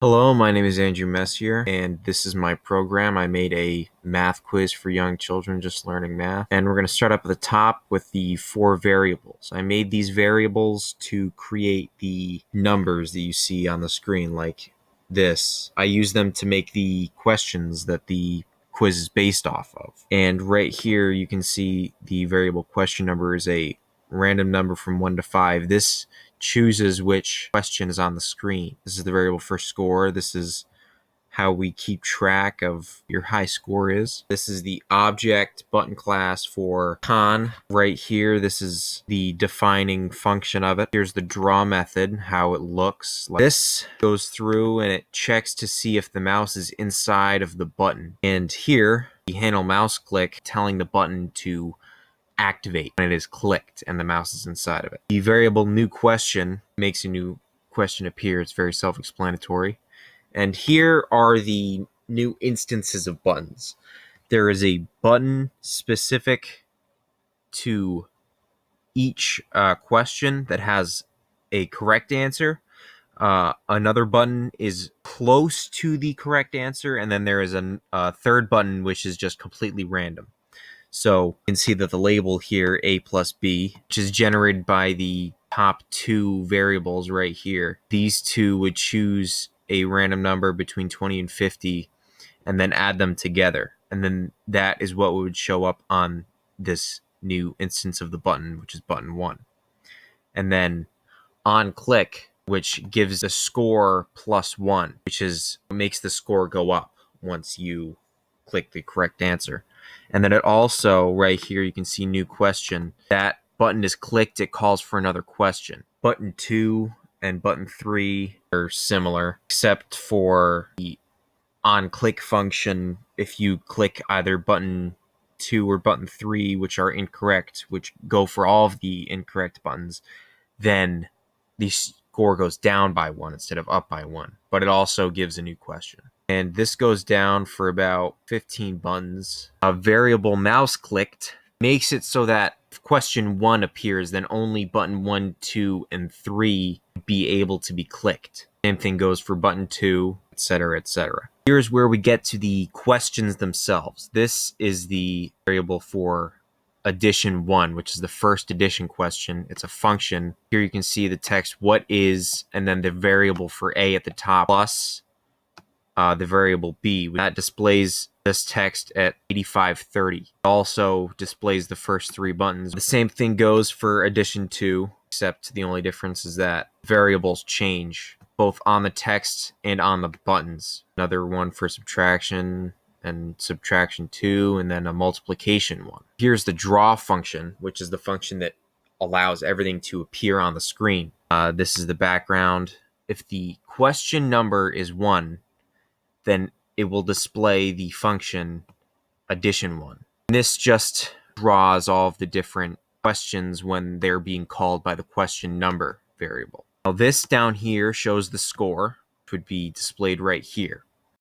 Hello, my name is Andrew Messier, and this is my program. I made a math quiz for young children just learning math, and we're going to start up at the top with the four variables. I made these variables to create the numbers that you see on the screen, like this. I use them to make the questions that the quiz is based off of. And right here, you can see the variable question number is a random number from 1 to 5. This chooses which question is on the screen. This is the variable for score. This is how we keep track of your high score is. This is the object button class for con. Right here, this is the defining function of it. Here's the draw method, how it looks. This goes through and it checks to see if the mouse is inside of the button. And here, the handle mouse click telling the button to activate when it is clicked and the mouse is inside of it. The variable new question makes a new question appear. It's very self-explanatory. And here are the new instances of buttons. There is a button specific to each question that has a correct answer. Another button is close to the correct answer, and then there is a third button which is just completely random. So you can see that the label here, A plus B, which is generated by the top two variables right here. These two would choose a random number between 20 and 50 and then add them together. And then that is what would show up on this new instance of the button, which is button 1. And then on click, which gives the score +1, which is what makes the score go up once you click the correct answer. And then it also, right here, you can see new question. That button is clicked, it calls for another question. Button 2 and button 3 are similar, except for the on click function. If you click either button 2 or button 3, which are incorrect, which go for all of the incorrect buttons, then the score goes down by 1 instead of up by 1. But it also gives a new question. And this goes down for about 15 buttons. A variable mouse clicked makes it so that if question 1 appears, then only button 1, 2, and 3 be able to be clicked. Same thing goes for button 2, etc., etc. Here's where we get to the questions themselves. This is the variable for addition 1, which is the first addition question. It's a function. Here you can see the text, what is, and then the variable for A at the top, plus the variable B. That displays this text at 8530. It also displays the first 3 buttons. The same thing goes for addition 2, except the only difference is that variables change both on the text and on the buttons. Another one for subtraction and subtraction 2, and then a multiplication one. Here's the draw function, which is the function that allows everything to appear on the screen. This is the background. If the question number is 1, then it will display the function addition 1. And this just draws all of the different questions when they're being called by the question number variable. Now this down here shows the score, which would be displayed right here.